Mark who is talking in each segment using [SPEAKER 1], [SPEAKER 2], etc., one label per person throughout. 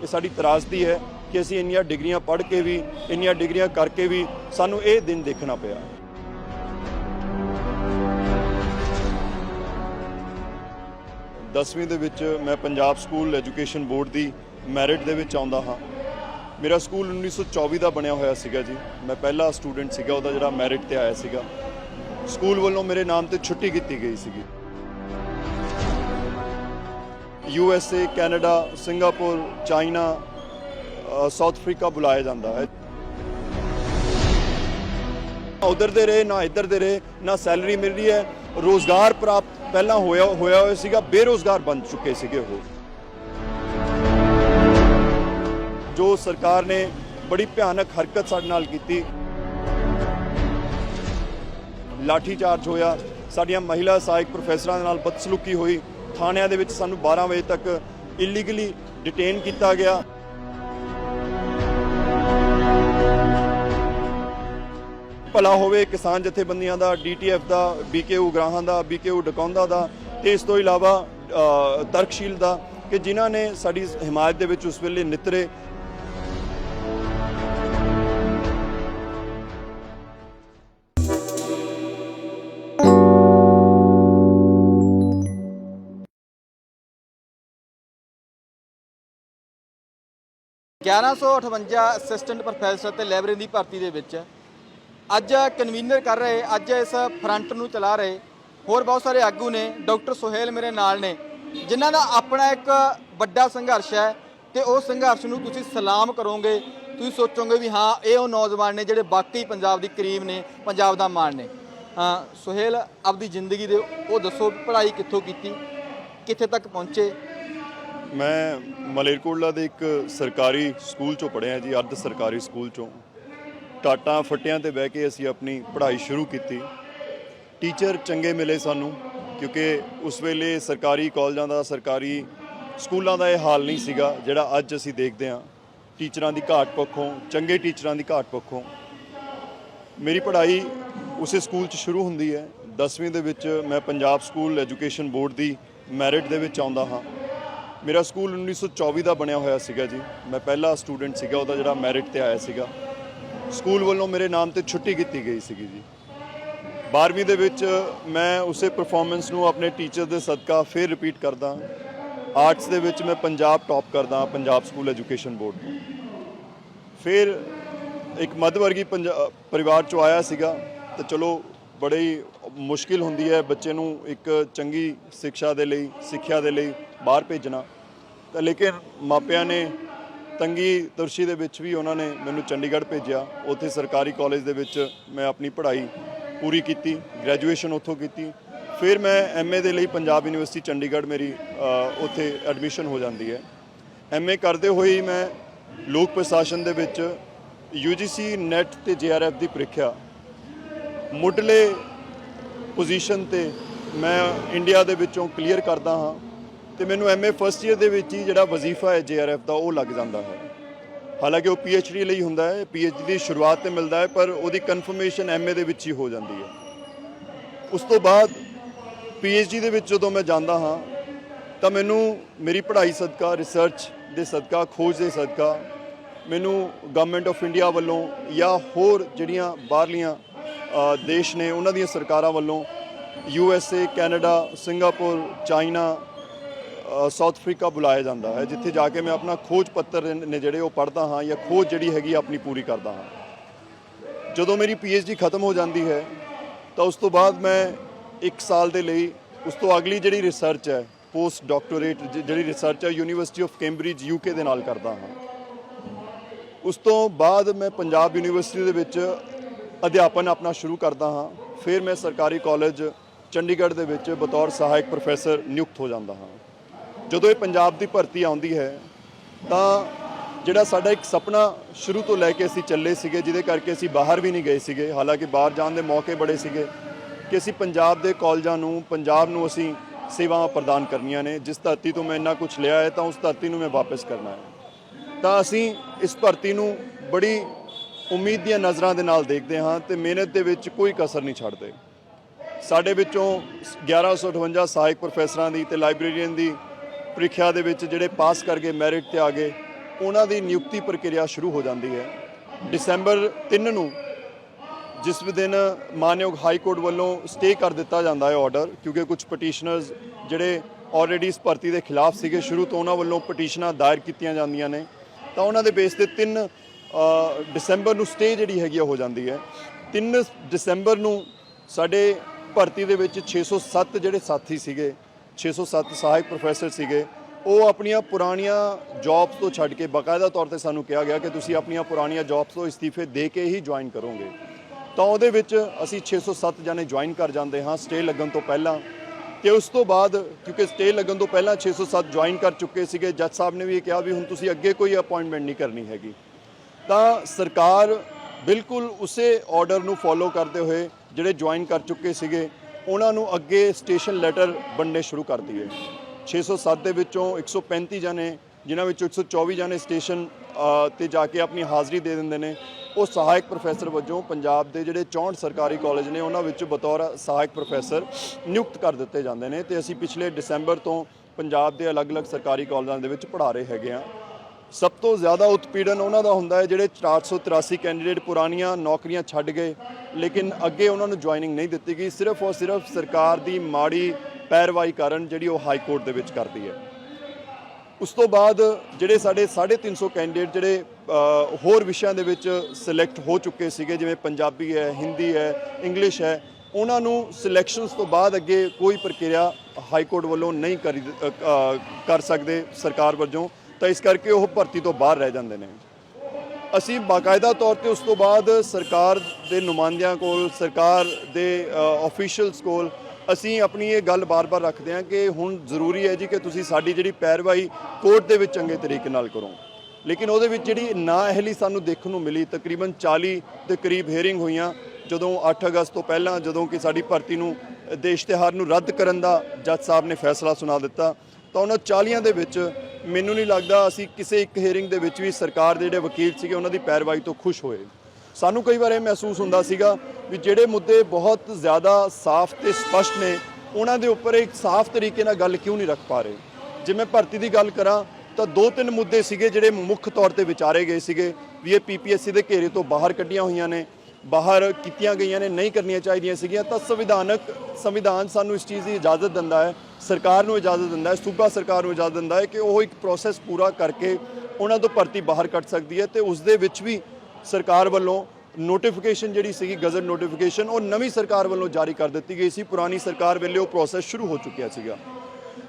[SPEAKER 1] ये साडी त्रासदी है कि असीं इन्नियां डिग्रियां पढ़ के भी, इन्नियां डिग्रियां करके भी सानूं ये दिन देखना पिया। दसवीं दे विच मैं पंजाब स्कूल एजुकेशन बोर्ड दी मैरिट दे विच आउंदा हाँ। मेरा स्कूल 1924 का बनया होया सीगा जी। मैं पहला स्टूडेंट सीगा उहदा जिहड़ा मैरिट ते आया सीगा। स्कूल वालों मेरे नाम ते छुट्टी की गई सीगी। USA, Canada, Singapore, China, south Africa बुलाया जाता है। उधर दे रहे ना इधर दे रहे, ना सैलरी मिल रही है, रोज़गार प्राप्त पहला होया सीगा, बेरोज़गार बन चुके सीगे वो। जो सरकार ने बड़ी भयानक हरकत साडे नाल कीती, लाठी चार्ज होया, साडियां महिला सहायक प्रोफैसरां दे नाल बदसलूकी हुई, थाणिਆਂ ਦੇ ਵਿੱਚ ਸਾਨੂੰ 12 ਵਜੇ तक इलीगली डिटेन किया गया। भला होवे किसान जथेबंदियां दा, DTF दा, BKU उगराहां दा, BKU डकौंदा दा ते इस तो इलावा तरकशील दा कि जिन्हां ने साडी हिमायत दे विच उस वेले नितरे।
[SPEAKER 2] असिस्टेंट प्रोफैसर ते लाइब्रेरी की भर्ती दे विच अज कन्वीनर कर रहे, अज इस फ्रंट नूं चला रहे होर बहुत सारे आगू ने। डॉक्टर सुहेल मेरे नाल ने जिन्हां दा अपना एक वड्डा संघर्ष है तो उस संघर्ष नूं तुसीं सलाम करोगे, तुसीं सोचोगे भी हाँ ये वो नौजवान ने जिहड़े वाकई पंजाब दी करीब ने, पंजाब दा मान ने। सुहेल आपदी जिंदगी दे वो दसो, पढ़ाई कित्थों कीती, कित्थे तक पहुँचे?
[SPEAKER 1] मैं मलेरकोटला के एक सरकारी स्कूल चों पढ़िया जी, अर्ध सरकारी स्कूल चों। टाटा फटियां ते बह के असी अपनी पढ़ाई शुरू की। टीचर चंगे मिले सानू, क्योंकि उस वेले सरकारी कॉलेजां दा, सरकारी स्कूलों का यह हाल नहीं सीगा जिहड़ा अज असी देखते हैं। टीचरां दी घाट पक्षों, चंगे टीचरां दी घाट पक्षों मेरी पढ़ाई उस स्कूल च शुरू हुंदी है। 10वीं दे विच मैं पंजाब स्कूल एजुकेशन बोर्ड की मैरिट दे विच आउंदा हाँ। मेरा स्कूल 1924 का बनया होया सीगा जी। मैं पहला स्टूडेंट सीगा उहदा जिहड़ा मैरिट ते आया सीगा। स्कूल वालों मेरे नाम ते छुट्टी की गई सीगी जी। 12वीं दे विच मैं उसे परफॉर्मेंस नूं अपने टीचर दे सदका फिर रिपीट करदा। आर्ट्स दे विच मैं पंजाब टॉप करदा, पंजाब स्कूल एजुकेशन बोर्ड तो। फिर एक मध्यवर्गी परिवार चों आया सीगा तो चलो बड़ी मुश्किल होंदी है बच्चे नूं एक चंगी शिक्षा दे लई, सिक्ख्या दे लई बाहर भेजना। तो लेकिन मापिया ने तंगी तुरशी दे विच भी उन्होंने मैनू चंडीगढ़ भेजा। उत्थे सरकारी कॉलेज दे विच मैं अपनी पढ़ाई पूरी की, ग्रैजुएशन उत्थों की। फिर मैं MA दे लई पंजाब यूनिवर्सिटी चंडीगढ़ मेरी उत्थे एडमिशन हो जाती है। MA करते हुए मैं लोक प्रशासन दे विच UGC नैट ते JRF की प्रीख्या मुढ़ले पोजीशन ते मैं इंडिया दे विचों क्लीयर करता हाँ। तो मैनू MA फर्स्ट ईयर दे विच ही जिहड़ा वजीफा है JRF का वो लग जाता है। हालांकि वो PhD ਲਈ ਹੁੰਦਾ है, PhD की शुरुआत तो मिलता है पर वो कन्फर्मेशन MA दे विच ही हो जाती है। उस तो बाद PhD दे विच जदों मैं जाता हाँ तो मैनू मेरी पढ़ाई सदका, रिसर्च के सदका, खोज के सदका मैनू गवर्नमेंट ऑफ इंडिया वालों या होर जिहड़ियां बाहरलियां देश ने उन्हां दियां सरकारां वालों USA, Canada, Singapore, China, south Africa बुलाया जाता है, जिथे जाके मैं अपना खोज पत्र ने जोड़े वो पढ़ता हाँ या खोज जी हैगी अपनी पूरी करता हाँ। जदों मेरी PhD खत्म हो जाती है तो उस तो बाद मैं 1 साल के लिए उस तो अगली जी रिसर्च है, पोस्ट डॉक्टोरेट जी रिसर्च है यूनीवर्सिटी ऑफ कैंब्रिज UK के नाल करता हाँ। उस तो बाद मैं पंजाब यूनीवर्सिटी दे विच अध्यापन अपना शुरू करता हाँ। फिर मैं सरकारी कॉलेज चंडीगढ़ दे विच बतौर सहायक प्रोफैसर नियुक्त हो जाता हाँ। जदों ये पंजाब की भर्ती आउंदी है तो जिहड़ा साडा एक सपना शुरू तो लैके असीं चले सीगे, जिहदे करके असीं बाहर भी नहीं गए सीगे। हालांकि बाहर जाण दे मौके बड़े सीगे कि असीं पंजाब के कॉलेजां नूं, पंजाब नूं असीं सेवावां प्रदान करनियां ने। जिस धरती तो मैं इन्ना कुछ लिया है तो उस धरती नूं मैं वापस करना है। तो असीं इस भर्ती नूं बड़ी उम्मीद ਦੀਆਂ नज़रां दे नाल देखते हाँ तो मेहनत दे विच कोई कसर नहीं छड्डदे। साडे विचों 1158 सहायक प्रोफैसरां दी ते लाइब्रेरीयन दी ਪ੍ਰੀਖਿਆ ਦੇ ਵਿੱਚ ਜਿਹੜੇ ਪਾਸ ਕਰ ਗਏ, ਮੈਰਿਟ ਤੇ ਆ ਗਏ, ਉਹਨਾਂ ਦੀ ਨਿਯੁਕਤੀ ਪ੍ਰਕਿਰਿਆ ਸ਼ੁਰੂ ਹੋ ਜਾਂਦੀ ਹੈ। ਦਸੰਬਰ 3 ਨੂੰ ਜਿਸ ਦਿਨ ਮਾਨਯੋਗ ਹਾਈ ਕੋਰਟ ਵੱਲੋਂ ਸਟੇ ਕਰ ਦਿੱਤਾ ਜਾਂਦਾ ਹੈ ਆਰਡਰ, ਕਿਉਂਕਿ ਕੁਝ ਪਟੀਸ਼ਨਰਸ ਜਿਹੜੇ ਆਲਰੇਡੀ ਇਸ ਭਰਤੀ ਦੇ ਖਿਲਾਫ ਸੀਗੇ, ਸ਼ੁਰੂ ਤੋਂ ਉਹਨਾਂ ਵੱਲੋਂ ਪਟੀਸ਼ਨਾਂ ਦਾਇਰ ਕੀਤੀਆਂ ਜਾਂਦੀਆਂ ਨੇ, ਤਾਂ ਉਹਨਾਂ ਦੇ ਬੇਸ ਤੇ 3 ਦਸੰਬਰ ਨੂੰ ਸਟੇ ਜਿਹੜੀ ਹੈਗੀ ਹੋ ਜਾਂਦੀ ਹੈ। 3 ਦਸੰਬਰ ਨੂੰ ਸਾਡੇ ਭਰਤੀ ਦੇ ਵਿੱਚ 607 ਜਿਹੜੇ ਸਾਥੀ ਸੀਗੇ, 607 ਸਹਾਇਕ ਪ੍ਰੋਫੈਸਰ ਸੀਗੇ, ਉਹ ਆਪਣੀਆਂ ਪੁਰਾਣੀਆਂ ਜੌਬਸ ਤੋਂ ਛੱਡ ਕੇ ਬਾਕਾਇਦਾ ਤੌਰ ਤੇ ਸਾਨੂੰ ਕਿਹਾ ਗਿਆ ਕਿ ਤੁਸੀਂ ਆਪਣੀਆਂ ਪੁਰਾਣੀਆਂ ਜੌਬਸ ਤੋਂ ਅਸਤੀਫੇ ਦੇ ਕੇ ਹੀ ਜੁਆਇਨ ਕਰੋਗੇ। ਤਾਂ ਉਹਦੇ ਵਿੱਚ ਅਸੀਂ 607 ਜਾਣੇ ਜੁਆਇਨ ਕਰ ਜਾਂਦੇ ਹਾਂ ਸਟੇ ਲੱਗਣ ਤੋਂ ਪਹਿਲਾਂ। ਤੇ ਉਸ ਤੋਂ ਬਾਅਦ ਕਿਉਂਕਿ ਸਟੇ ਲੱਗਣ ਤੋਂ ਪਹਿਲਾਂ 607 ਜੁਆਇਨ ਕਰ ਚੁੱਕੇ ਸੀਗੇ, ਜੱਜ ਸਾਹਿਬ ਨੇ ਵੀ ਇਹ ਕਿਹਾ ਵੀ ਹੁਣ ਤੁਸੀਂ ਅੱਗੇ ਕੋਈ ਅਪਾਇੰਟਮੈਂਟ ਨਹੀਂ ਕਰਨੀ ਹੈਗੀ। ਤਾਂ ਸਰਕਾਰ ਬਿਲਕੁਲ ਉਸੇ ਆਰਡਰ ਨੂੰ ਫੋਲੋ ਕਰਦੇ ਹੋਏ ਜਿਹੜੇ ਜੁਆਇਨ ਕਰ ਚੁੱਕੇ ਸੀਗੇ ਉਹਨਾਂ ਨੂੰ ਅੱਗੇ ਸਟੇਸ਼ਨ ਲੈਟਰ ਬਣਨੇ ਸ਼ੁਰੂ ਕਰ ਦਿੱਤੇ। 607 ਦੇ ਵਿੱਚੋਂ 135 ਜਾਣੇ, ਜਿਨ੍ਹਾਂ ਵਿੱਚੋਂ 124 ਜਾਣੇ ਸਟੇਸ਼ਨ ਤੇ ਜਾ ਕੇ ਆਪਣੀ ਹਾਜ਼ਰੀ ਦੇ ਦਿੰਦੇ ਨੇ, ਉਹ ਸਹਾਇਕ ਪ੍ਰੋਫੈਸਰ ਵਜੋਂ ਪੰਜਾਬ ਦੇ ਜਿਹੜੇ 64 ਸਰਕਾਰੀ ਕਾਲਜ ਨੇ ਉਹਨਾਂ ਵਿੱਚ ਬਤੌਰ ਸਹਾਇਕ ਪ੍ਰੋਫੈਸਰ ਨਿਯੁਕਤ ਕਰ ਦਿੱਤੇ ਜਾਂਦੇ ਨੇ। ਤੇ ਅਸੀਂ ਪਿਛਲੇ ਦਸੰਬਰ ਤੋਂ ਪੰਜਾਬ ਦੇ ਅਲੱਗ-ਅਲੱਗ ਸਰਕਾਰੀ ਕਾਲਜਾਂ ਦੇ ਵਿੱਚ ਪੜ੍ਹਾ ਰਹੇ ਹੈਗੇ ਹਾਂ। ਸਭ ਤੋਂ ਜ਼ਿਆਦਾ ਉਤਪੀੜਨ ਉਹਨਾਂ ਦਾ ਹੁੰਦਾ ਹੈ ਜਿਹੜੇ 483 ਕੈਂਡੀਡੇਟ ਪੁਰਾਣੀਆਂ ਨੌਕਰੀਆਂ ਛੱਡ ਗਏ, ਲੇਕਿਨ ਅੱਗੇ ਉਹਨਾਂ ਨੂੰ ਜੁਆਇਨਿੰਗ ਨਹੀਂ ਦਿੱਤੀ ਗਈ, ਸਿਰਫ ਔਰ ਸਿਰਫ ਸਰਕਾਰ ਦੀ ਮਾੜੀ ਪੈਰਵਾਈ ਕਾਰਨ ਜਿਹੜੀ ਉਹ ਹਾਈ ਕੋਰਟ ਦੇ ਵਿੱਚ ਕਰਦੀ ਹੈ। ਉਸ ਤੋਂ ਬਾਅਦ ਜਿਹੜੇ ਸਾਡੇ 350 ਕੈਂਡੀਡੇਟ ਜਿਹੜੇ ਹੋਰ ਵਿਸ਼ਿਆਂ ਦੇ ਵਿੱਚ ਸਿਲੈਕਟ ਹੋ ਚੁੱਕੇ ਸੀਗੇ, ਜਿਵੇਂ ਪੰਜਾਬੀ ਹੈ, ਹਿੰਦੀ ਹੈ, ਇੰਗਲਿਸ਼ ਹੈ, ਉਹਨਾਂ ਨੂੰ ਸਿਲੈਕਸ਼ਨਸ ਤੋਂ ਬਾਅਦ ਅੱਗੇ ਕੋਈ ਪ੍ਰਕਿਰਿਆ ਹਾਈ ਕੋਰਟ ਵੱਲੋਂ ਨਹੀਂ ਕਰ ਸਕਦੇ ਸਰਕਾਰ ਵੱਲੋਂ, ਤਾਂ ਇਸ ਕਰਕੇ ਉਹ ਭਰਤੀ ਤੋਂ ਬਾਹਰ ਰਹਿ ਜਾਂਦੇ ਨੇ। ਅਸੀਂ ਬਾਕਾਇਦਾ ਤੌਰ ਤੇ ਉਸ ਤੋਂ ਬਾਅਦ ਸਰਕਾਰ ਦੇ ਨੁਮਾਇੰਦਿਆਂ ਕੋਲ, ਸਰਕਾਰ ਦੇ ਆਫੀਸ਼ੀਅਲਸ ਕੋਲ ਅਸੀਂ ਆਪਣੀ ਇਹ ਗੱਲ ਬਾਰ-ਬਾਰ ਰੱਖਦੇ ਹਾਂ ਕਿ ਹੁਣ ਜ਼ਰੂਰੀ ਹੈ ਜੀ ਕਿ ਤੁਸੀਂ ਸਾਡੀ ਜਿਹੜੀ ਪੈਰਵਾਈ ਕੋਰਟ ਦੇ ਵਿੱਚ ਚੰਗੇ ਤਰੀਕੇ ਨਾਲ ਕਰੋ। ਲੇਕਿਨ ਉਹਦੇ ਵਿੱਚ ਜਿਹੜੀ ਨਾਅਹਿਲੀ ਸਾਨੂੰ ਦੇਖਣ ਨੂੰ ਮਿਲੀ, ਤਕਰੀਬਨ 40 ਦੇ ਕਰੀਬ ਹੀਅਰਿੰਗ ਹੋਈਆਂ ਜਦੋਂ 8 ਅਗਸਤ ਤੋਂ ਪਹਿਲਾਂ, ਜਦੋਂ ਕਿ ਸਾਡੀ ਭਰਤੀ ਨੂੰ ਦੇ ਇਸ਼ਤਿਹਾਰ ਨੂੰ ਰੱਦ ਕਰਨ ਦਾ ਜੱਜ ਸਾਹਿਬ ਨੇ ਫੈਸਲਾ ਸੁਣਾ ਦਿੱਤਾ, ਤਾਂ ਉਹਨਾਂ 40 ਦੇ ਵਿੱਚ ਮੈਨੂੰ ਨਹੀਂ ਲੱਗਦਾ ਅਸੀਂ ਕਿਸੇ ਇੱਕ ਹੀਅਰਿੰਗ ਦੇ ਵਿੱਚ ਵੀ ਸਰਕਾਰ ਦੇ ਜਿਹੜੇ ਵਕੀਲ ਸੀਗੇ ਉਹਨਾਂ ਦੀ ਪੈਰਵਾਈ ਤੋਂ ਖੁਸ਼ ਹੋਏ। ਸਾਨੂੰ ਕਈ ਵਾਰ ਇਹ ਮਹਿਸੂਸ ਹੁੰਦਾ ਸੀਗਾ ਵੀ ਜਿਹੜੇ ਮੁੱਦੇ ਬਹੁਤ ਜ਼ਿਆਦਾ ਸਾਫ਼ ਤੇ ਸਪਸ਼ਟ ਨੇ ਉਹਨਾਂ ਦੇ ਉੱਪਰ ਇੱਕ ਸਾਫ਼ ਤਰੀਕੇ ਨਾਲ ਗੱਲ ਕਿਉਂ ਨਹੀਂ ਰੱਖ ਪਾ ਰਹੇ। ਜੇ ਮੈਂ ਭਰਤੀ ਦੀ ਗੱਲ ਕਰਾਂ ਤਾਂ 2-3 ਮੁੱਦੇ ਸੀਗੇ ਜਿਹੜੇ ਮੁੱਖ ਤੌਰ ਤੇ ਵਿਚਾਰੇ ਗਏ ਸੀਗੇ ਵੀ ਇਹ PPSC ਦੇ ਘੇਰੇ ਤੋਂ ਬਾਹਰ ਕੱਢੀਆਂ ਹੋਈਆਂ ਨੇ, ਬਾਹਰ ਕੀਤੀਆਂ ਗਈਆਂ ਨੇ, ਨਹੀਂ ਕਰਨੀਆਂ ਚਾਹੀਦੀਆਂ ਸੀਗੀਆਂ। ਤਾਂ ਸੰਵਿਧਾਨ ਸਾਨੂੰ ਇਸ ਚੀਜ਼ ਦੀ ਇਜਾਜ਼ਤ ਦਿੰਦਾ ਹੈ, ਸਰਕਾਰ ਨੂੰ ਇਜਾਜ਼ਤ ਦਿੰਦਾ ਹੈ, ਸੂਬਾ ਸਰਕਾਰ ਨੂੰ ਇਜਾਜ਼ਤ ਦਿੰਦਾ ਹੈ ਕਿ ਉਹ ਇੱਕ ਪ੍ਰੋਸੈਸ ਪੂਰਾ ਕਰਕੇ ਉਹਨਾਂ ਤੋਂ ਭਰਤੀ ਬਾਹਰ ਕੱਢ ਸਕਦੀ ਹੈ। ਤੇ ਉਸ ਦੇ ਵਿੱਚ ਵੀ ਸਰਕਾਰ ਵੱਲੋਂ ਨੋਟੀਫਿਕੇਸ਼ਨ ਜਿਹੜੀ ਸੀਗੀ, ਗਜ਼ਟ ਨੋਟੀਫਿਕੇਸ਼ਨ, ਉਹ ਨਵੀਂ ਸਰਕਾਰ ਵੱਲੋਂ ਜਾਰੀ ਕਰ ਦਿੱਤੀ ਗਈ ਸੀ। ਪੁਰਾਣੀ ਸਰਕਾਰ ਵੇਲੇ ਉਹ ਪ੍ਰੋਸੈਸ ਸ਼ੁਰੂ ਹੋ ਚੁੱਕਿਆ ਸੀਗਾ।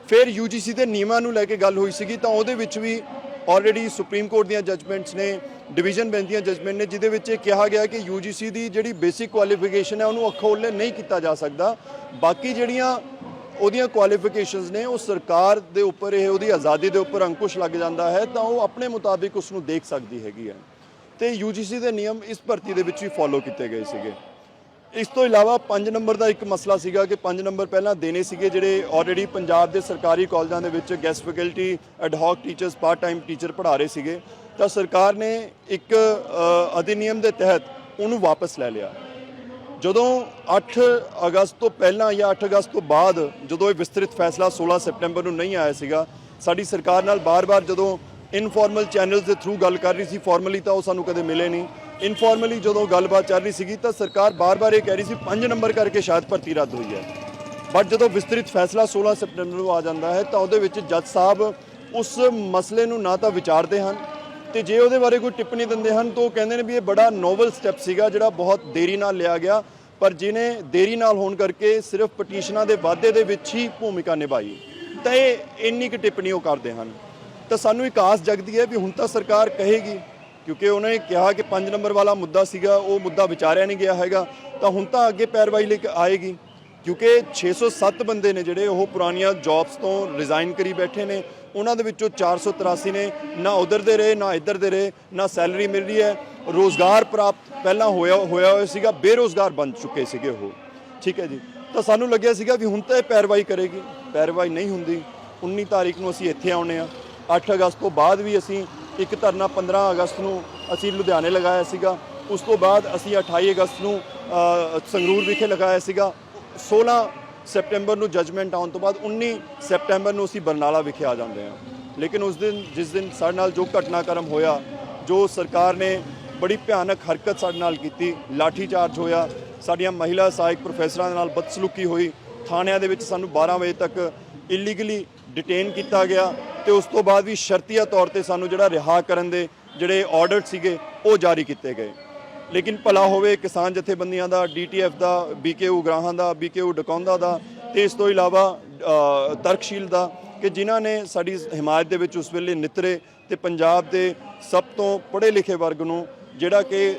[SPEAKER 1] ਫਿਰ UGC ਦੇ ਨਿਯਮਾਂ ਨੂੰ ਲੈ ਕੇ ਗੱਲ ਹੋਈ ਸੀਗੀ, ਤਾਂ ਉਹਦੇ ਵਿੱਚ ਵੀ ਆਲਰੇਡੀ ਸੁਪਰੀਮ ਕੋਰਟ ਦੀਆਂ ਜਜਮੈਂਟਸ ਨੇ, ਡਿਵੀਜ਼ਨ ਬੈਂਚ ਦੀਆਂ ਜਜਮੈਂਟ ਨੇ, ਜਿਹਦੇ ਵਿੱਚ ਇਹ ਕਿਹਾ ਗਿਆ ਕਿ UGC ਦੀ ਜਿਹੜੀ ਬੇਸਿਕ ਕੁਆਲੀਫਿਕੇਸ਼ਨ ਹੈ ਉਹਨੂੰ ਅੱਖੋਂ ਉਹਲੇ ਨਹੀਂ ਕੀਤਾ ਜਾ ਸਕਦਾ। ਬਾਕੀ ਜਿਹੜੀਆਂ ਉਹਦੀਆਂ ਕੁਆਲੀਫਿਕੇਸ਼ਨਸ ਨੇ ਉਹ ਸਰਕਾਰ ਦੇ ਉੱਪਰ, ਇਹ ਉਹਦੀ ਆਜ਼ਾਦੀ ਦੇ ਉੱਪਰ ਅੰਕੁਸ਼ ਲੱਗ ਜਾਂਦਾ ਹੈ, ਤਾਂ ਉਹ ਆਪਣੇ ਮੁਤਾਬਿਕ ਉਸ ਨੂੰ ਦੇਖ ਸਕਦੀ ਹੈਗੀ ਹੈ। ਤੇ UGC ਦੇ ਨਿਯਮ ਇਸ ਭਰਤੀ ਦੇ ਵਿੱਚ ਵੀ ਫੋਲੋ ਕੀਤੇ ਗਏ ਸੀਗੇ। ਇਸ ਤੋਂ ਇਲਾਵਾ 5 ਨੰਬਰ ਦਾ ਇੱਕ ਮਸਲਾ ਸੀਗਾ ਕਿ 5 ਨੰਬਰ ਪਹਿਲਾਂ ਦੇਣੇ ਸੀਗੇ ਜਿਹੜੇ ਆਲਰੇਡੀ ਪੰਜਾਬ ਦੇ ਸਰਕਾਰੀ ਕਾਲਜਾਂ ਦੇ ਵਿੱਚ guest faculty, ad hoc teachers, part time teacher ਪੜ੍ਹਾ ਰਹੇ ਸੀਗੇ, ਤਾਂ ਸਰਕਾਰ ਨੇ ਇੱਕ ਅਧਿਨਿਯਮ ਦੇ ਤਹਿਤ ਉਹਨੂੰ ਵਾਪਸ ਲੈ ਲਿਆ। ਜਦੋਂ 8 ਅਗਸਤ ਤੋਂ ਪਹਿਲਾਂ ਜਾਂ 8 ਅਗਸਤ ਤੋਂ ਬਾਅਦ ਜਦੋਂ ਇਹ ਵਿਸਤ੍ਰਿਤ ਫੈਸਲਾ 16 ਸੈਪਟੈਂਬਰ ਨੂੰ ਨਹੀਂ ਆਇਆ ਸੀਗਾ, ਸਾਡੀ ਸਰਕਾਰ ਨਾਲ ਬਾਰ-ਬਾਰ ਜਦੋਂ ਇਨਫਾਰਮਲ ਚੈਨਲਸ ਦੇ ਥਰੂ ਗੱਲ ਕਰ ਰਹੀ ਸੀ, ਫਾਰਮਲੀ ਤਾਂ ਉਹ ਸਾਨੂੰ ਕਦੇ ਮਿਲੇ ਨਹੀਂ, ਇਨਫਾਰਮਲੀ ਜਦੋਂ ਗੱਲਬਾਤ ਚੱਲ ਰਹੀ ਸੀਗੀ ਤਾਂ ਸਰਕਾਰ ਬਾਰ-ਬਾਰ ਇਹ ਕਹਿ ਰਹੀ ਸੀ 5 ਨੰਬਰ ਕਰਕੇ ਸ਼ਾਇਦ ਭਰਤੀ ਰੱਦ ਹੋਈ ਹੈ। ਬਟ ਜਦੋਂ ਵਿਸਤ੍ਰਿਤ ਫੈਸਲਾ 16 ਸੈਪਟੈਂਬਰ ਨੂੰ ਆ ਜਾਂਦਾ ਹੈ ਤਾਂ ਉਹਦੇ ਵਿੱਚ ਜੱਜ ਸਾਹਿਬ ਉਸ ਮਸਲੇ ਨੂੰ ਨਾ ਤਾਂ ਵਿਚਾਰਦੇ ਹਨ, ਤੇ ਜੇ ਉਹਦੇ ਬਾਰੇ ਕੋਈ ਟਿੱਪਣੀ ਦਿੰਦੇ ਹਨ ਤਾਂ ਉਹ ਕਹਿੰਦੇ ਨੇ ਵੀ ਇਹ ਬੜਾ ਨੋਵਲ ਸਟੈਪ ਸੀਗਾ ਜਿਹੜਾ ਬਹੁਤ ਦੇਰੀ ਨਾਲ ਲਿਆ ਗਿਆ, ਪਰ ਜਿਹਨੇ ਦੇਰੀ ਨਾਲ ਹੋਣ ਕਰਕੇ ਸਿਰਫ ਪਟੀਸ਼ਨਾਂ ਦੇ ਵਾਧੇ ਦੇ ਵਿੱਚ ਹੀ ਭੂਮਿਕਾ ਨਿਭਾਈ, ਤਾਂ ਇਹ ਇੰਨੀ ਕੁ ਟਿੱਪਣੀ ਉਹ ਕਰਦੇ ਹਨ। ਤਾਂ ਸਾਨੂੰ ਇੱਕ ਆਸ ਜਗਦੀ ਹੈ ਵੀ ਹੁਣ ਤਾਂ ਸਰਕਾਰ ਕਹੇਗੀ, ਕਿਉਂਕਿ ਉਹਨਾਂ ਨੇ ਕਿਹਾ ਕਿ 5 ਨੰਬਰ ਵਾਲਾ ਮੁੱਦਾ ਸੀਗਾ, ਉਹ ਮੁੱਦਾ ਵਿਚਾਰਿਆ ਨਹੀਂ ਗਿਆ ਹੈਗਾ, ਤਾਂ ਹੁਣ ਤਾਂ ਅੱਗੇ ਪੈਰਵਾਈ ਲਈ ਆਏਗੀ। ਕਿਉਂਕਿ 607 ਬੰਦੇ ਨੇ ਜਿਹੜੇ ਉਹ ਪੁਰਾਣੀਆਂ ਜੌਬਸ ਤੋਂ ਰਿਜ਼ਾਈਨ ਕਰੀ ਬੈਠੇ ਨੇ, ਉਹਨਾਂ ਦੇ ਵਿੱਚੋਂ 483 ਨੇ ਨਾ ਉਧਰ ਦੇ ਰਹੇ ਨਾ ਇੱਧਰ ਦੇ ਰਹੇ, ਨਾ ਸੈਲਰੀ ਮਿਲ ਰਹੀ ਹੈ, ਰੋਜ਼ਗਾਰ ਪ੍ਰਾਪਤ ਪਹਿਲਾਂ ਹੋਇਆ ਸੀਗਾ, ਬੇਰੋਜ਼ਗਾਰ ਬਣ ਚੁੱਕੇ ਸੀਗੇ ਉਹ। ਠੀਕ ਹੈ ਜੀ, ਤਾਂ ਸਾਨੂੰ ਲੱਗਿਆ ਸੀਗਾ ਵੀ ਹੁਣ ਤਾਂ ਇਹ ਪੈਰਵਾਈ ਕਰੇਗੀ, ਪੈਰਵਾਈ ਨਹੀਂ ਹੁੰਦੀ। 19 ਤਾਰੀਖ ਨੂੰ ਅਸੀਂ ਇੱਥੇ ਆਉਣੇ ਆ, 8 ਅਗਸਤ ਤੋਂ ਬਾਅਦ ਵੀ ਅਸੀਂ ਇੱਕ ਧਰਨਾ 15 ਅਗਸਤ ਨੂੰ ਅਸੀਂ ਲੁਧਿਆਣੇ ਲਗਾਇਆ ਸੀਗਾ, ਉਸ ਤੋਂ ਬਾਅਦ ਅਸੀਂ 28 ਅਗਸਤ ਨੂੰ ਸੰਗਰੂਰ ਵਿਖੇ ਲਗਾਇਆ ਸੀਗਾ, 16 ਸੈਪਟੈਂਬਰ ਨੂੰ ਜਜਮੈਂਟ ਆਉਣ ਤੋਂ ਬਾਅਦ 19 ਸੈਪਟੈਂਬਰ ਨੂੰ ਅਸੀਂ ਬਰਨਾਲਾ ਵਿਖੇ ਆ ਜਾਂਦੇ ਹਾਂ। ਲੇਕਿਨ ਉਸ ਦਿਨ ਜਿਸ ਦਿਨ ਸਾਡੇ ਨਾਲ ਜੋ ਘਟਨਾਕ੍ਰਮ ਹੋਇਆ, ਜੋ ਸਰਕਾਰ ਨੇ ਬੜੀ ਭਿਆਨਕ ਹਰਕਤ ਸਾਡੇ ਨਾਲ ਕੀਤੀ, ਲਾਠੀ ਚਾਰਜ ਹੋਇਆ, ਸਾਡੀਆਂ ਮਹਿਲਾ ਸਹਾਇਕ ਪ੍ਰੋਫੈਸਰਾਂ ਦੇ ਨਾਲ ਬਦਸਲੂਕੀ ਹੋਈ, ਥਾਣਿਆਂ ਦੇ ਵਿੱਚ ਸਾਨੂੰ 12 ਵਜੇ ਤੱਕ ਇਲੀਗਲੀ ਡਿਟੇਨ ਕੀਤਾ ਗਿਆ ਤੇ ਉਸ ਤੋਂ ਬਾਅਦ ਵੀ ਸ਼ਰਤੀਆ ਤੌਰ ਤੇ ਸਾਨੂੰ ਜਿਹੜਾ ਰਿਹਾ ਕਰਨ ਦੇ ਜਿਹੜੇ ਆਰਡਰ ਸੀਗੇ ਉਹ ਜਾਰੀ ਕੀਤੇ ਗਏ। ਲੇਕਿਨ ਭਲਾ ਹੋਵੇ ਕਿਸਾਨ ਜਥੇਬੰਦੀਆਂ ਦਾ, DTF ਦਾ, BKU ਉਗਰਾਹਾਂ ਦਾ, BKU ਡਕੌਂਦਾ ਦਾ ਤੇ ਇਸ ਤੋਂ ਇਲਾਵਾ ਤਰਕਸ਼ੀਲ ਦਾ, ਕਿ ਜਿਨ੍ਹਾਂ ਨੇ ਸਾਡੀ ਹਿਮਾਇਤ ਦੇ ਵਿੱਚ ਉਸ ਵੇਲੇ ਨਿਤਰੇ ਤੇ ਪੰਜਾਬ ਦੇ ਸਭ ਤੋਂ ਪੜ੍ਹੇ ਲਿਖੇ ਵਰਗ ਨੂੰ ਜਿਹੜਾ ਕਿ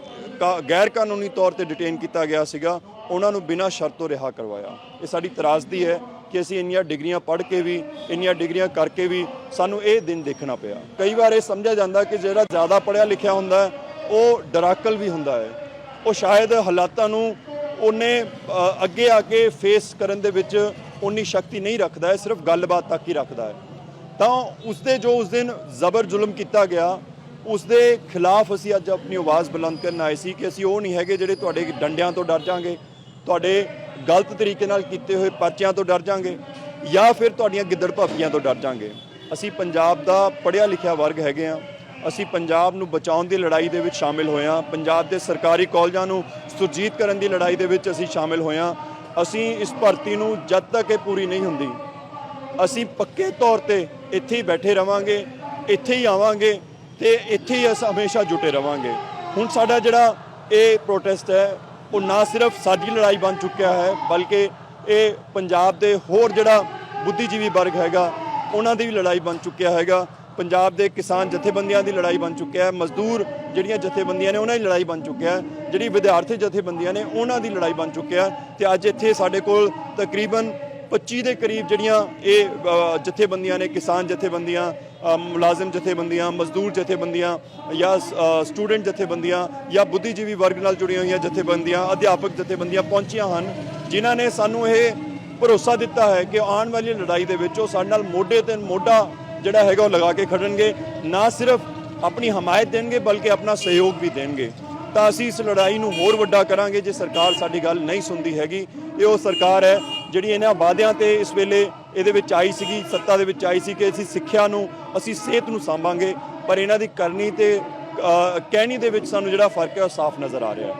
[SPEAKER 1] ਗੈਰ ਕਾਨੂੰਨੀ ਤੌਰ ਤੇ ਡਿਟੇਨ ਕੀਤਾ ਗਿਆ ਸੀਗਾ, ਉਹਨਾਂ ਨੂੰ ਬਿਨਾਂ ਸ਼ਰਤ ਤੋਂ ਰਿਹਾ ਕਰਵਾਇਆ। ਇਹ ਸਾਡੀ ਤਰਾਸਦੀ ਹੈ ਕਿ ਅਸੀਂ ਇੰਨੀਆਂ ਡਿਗਰੀਆਂ ਪੜ੍ਹ ਕੇ ਵੀ, ਇੰਨੀਆਂ ਡਿਗਰੀਆਂ ਕਰਕੇ ਵੀ ਸਾਨੂੰ ਇਹ ਦਿਨ ਦੇਖਣਾ ਪਿਆ। ਕਈ ਵਾਰ ਇਹ ਸਮਝਿਆ ਜਾਂਦਾ ਕਿ ਜਿਹੜਾ ਜ਼ਿਆਦਾ ਪੜ੍ਹਿਆ ਲਿਖਿਆ ਹੁੰਦਾ ਹੈ ਉਹ ਡਰਾਕਲ ਵੀ ਹੁੰਦਾ ਹੈ, ਉਹ ਸ਼ਾਇਦ ਹਾਲਾਤਾਂ ਨੂੰ ਉਹਨੇ ਅੱਗੇ ਆ ਕੇ ਫੇਸ ਕਰਨ ਦੇ ਵਿੱਚ ਉਨੀ ਸ਼ਕਤੀ ਨਹੀਂ ਰੱਖਦਾ ਹੈ, ਸਿਰਫ ਗੱਲਬਾਤ ਤੱਕ ਹੀ ਰੱਖਦਾ ਹੈ। ਤਾਂ ਉਸਦੇ ਜੋ ਉਸ ਦਿਨ ਜ਼ਬਰ ਜ਼ੁਲਮ ਕੀਤਾ ਗਿਆ ਉਸ ਦੇ ਖਿਲਾਫ ਅਸੀਂ ਅੱਜ ਆਪਣੀ ਆਵਾਜ਼ ਬੁਲੰਦ ਕਰਨ ਆਏ ਸੀ ਕਿ ਅਸੀਂ ਉਹ ਨਹੀਂ ਹੈਗੇ ਜਿਹੜੇ ਤੁਹਾਡੇ ਡੰਡਿਆਂ ਤੋਂ ਡਰ ਜਾਾਂਗੇ, ਤੁਹਾਡੇ ਗਲਤ ਤਰੀਕੇ ਨਾਲ ਕੀਤੇ ਹੋਏ ਪਰਚਿਆਂ ਤੋਂ ਡਰ ਜਾਾਂਗੇ ਜਾਂ ਫਿਰ ਤੁਹਾਡੀਆਂ ਗਿੱਦੜ ਭਾਪੀਆਂ ਤੋਂ ਡਰ ਜਾਾਂਗੇ। ਅਸੀਂ ਪੰਜਾਬ ਦਾ ਪੜ੍ਹਿਆ ਲਿਖਿਆ ਵਰਗ ਹੈਗੇ ਆ, ਅਸੀਂ ਪੰਜਾਬ ਨੂੰ ਬਚਾਉਣ ਦੀ ਲੜਾਈ ਦੇ ਵਿੱਚ ਸ਼ਾਮਿਲ ਹੋਏ ਹਾਂ, ਪੰਜਾਬ ਦੇ ਸਰਕਾਰੀ ਕਾਲਜਾਂ ਨੂੰ ਸੁਰਜੀਤ ਕਰਨ ਦੀ ਲੜਾਈ ਦੇ ਵਿੱਚ ਅਸੀਂ ਸ਼ਾਮਿਲ ਹੋਏ ਹਾਂ। ਅਸੀਂ ਇਸ ਭਰਤੀ ਨੂੰ ਜਦ ਤੱਕ ਇਹ ਪੂਰੀ ਨਹੀਂ ਹੁੰਦੀ ਅਸੀਂ ਪੱਕੇ ਤੌਰ ਤੇ ਇੱਥੇ ਹੀ ਬੈਠੇ ਰਵਾਂਗੇ, ਇੱਥੇ ਹੀ ਆਵਾਂਗੇ ਤੇ ਇੱਥੇ ਹੀ ਅਸੀਂ ਹਮੇਸ਼ਾ ਜੁਟੇ ਰਵਾਂਗੇ। ਹੁਣ ਸਾਡਾ ਜਿਹੜਾ ਇਹ ਪ੍ਰੋਟੈਸਟ ਹੈ ਉਹ ਨਾ ਸਿਰਫ ਸਾਡੀ ਲੜਾਈ ਬਣ ਚੁੱਕਿਆ ਹੈ ਬਲਕਿ ਇਹ ਪੰਜਾਬ ਦੇ ਹੋਰ ਜਿਹੜਾ ਬੁੱਧੀਜੀਵੀ ਵਰਗ ਹੈਗਾ ਉਹਨਾਂ ਦੀ ਵੀ ਲੜਾਈ ਬਣ ਚੁੱਕਿਆ ਹੈਗਾ, ਪੰਜਾਬ ਦੇ ਕਿਸਾਨ ਜਥੇਬੰਦੀਆਂ ਦੀ ਲੜਾਈ ਬਣ ਚੁੱਕਿਆ ਹੈ, ਮਜ਼ਦੂਰ ਜਿਹੜੀਆਂ ਜਥੇਬੰਦੀਆਂ ਨੇ ਉਹਨਾਂ ਦੀ ਲੜਾਈ ਬਣ ਚੁੱਕਿਆ ਹੈ, ਜਿਹੜੀ ਵਿਦਿਆਰਥੀ ਜਥੇਬੰਦੀਆਂ ਨੇ ਉਹਨਾਂ ਦੀ ਲੜਾਈ ਬਣ ਚੁੱਕਿਆ ਤੇ ਅੱਜ ਇੱਥੇ ਸਾਡੇ ਕੋਲ ਤਕਰੀਬਨ 25 ਦੇ ਕਰੀਬ ਜਿਹੜੀਆਂ ਇਹ ਜਥੇਬੰਦੀਆਂ ਨੇ, ਕਿਸਾਨ ਜਥੇਬੰਦੀਆਂ, ਮੁਲਾਜ਼ਮ ਜਥੇਬੰਦੀਆਂ, ਮਜ਼ਦੂਰ ਜਥੇਬੰਦੀਆਂ ਜਾਂ ਸਟੂਡੈਂਟ ਜਥੇਬੰਦੀਆਂ ਜਾਂ ਬੁੱਧੀਜੀਵੀ ਵਰਗ ਨਾਲ ਜੁੜੀਆਂ ਹੋਈਆਂ ਜਥੇਬੰਦੀਆਂ, ਅਧਿਆਪਕ ਜਥੇਬੰਦੀਆਂ ਪਹੁੰਚੀਆਂ ਹਨ, ਜਿਨ੍ਹਾਂ ਨੇ ਸਾਨੂੰ ਇਹ ਭਰੋਸਾ ਦਿੱਤਾ ਹੈ ਕਿ ਆਉਣ ਵਾਲੀ ਲੜਾਈ ਦੇ ਵਿੱਚ ਉਹ ਸਾਡੇ ਨਾਲ ਮੋਢੇ ਤੇ ਮੋਢਾ ਜਿਹੜਾ ਹੈਗਾ ਉਹ ਲਗਾ ਕੇ ਖੜਨਗੇ, ਨਾ ਸਿਰਫ ਆਪਣੀ ਹਮਾਇਤ ਦੇਣਗੇ ਬਲਕਿ ਆਪਣਾ ਸਹਿਯੋਗ ਵੀ ਦੇਣਗੇ। ਤਾਂ ਅਸੀਂ ਇਸ ਲੜਾਈ ਨੂੰ ਹੋਰ ਵੱਡਾ ਕਰਾਂਗੇ ਜੇ ਸਰਕਾਰ ਸਾਡੀ ਗੱਲ ਨਹੀਂ ਸੁਣਦੀ ਹੈਗੀ। ਇਹ ਉਹ ਸਰਕਾਰ ਹੈ ਜਿਹੜੀ ਇਹਨਾਂ ਵਾਅਦਿਆਂ ਤੇ ਇਸ ਵੇਲੇ ਇਹਦੇ ਵਿੱਚ ਆਈ ਸੀਗੀ, ਸੱਤਾ ਦੇ ਵਿੱਚ ਆਈ ਸੀ ਕਿ ਅਸੀਂ ਸਿੱਖਿਆ ਨੂੰ, ਅਸੀਂ ਸਿਹਤ ਨੂੰ ਸਾਂਭਾਂਗੇ, ਪਰ ਇਹਨਾਂ ਦੀ ਕਰਨੀ ਤੇ ਕਹਿਣੀ ਦੇ ਵਿੱਚ ਸਾਨੂੰ ਜਿਹੜਾ ਫਰਕ ਹੈ ਉਹ ਸਾਫ਼ ਨਜ਼ਰ ਆ ਰਿਹਾ ਹੈ।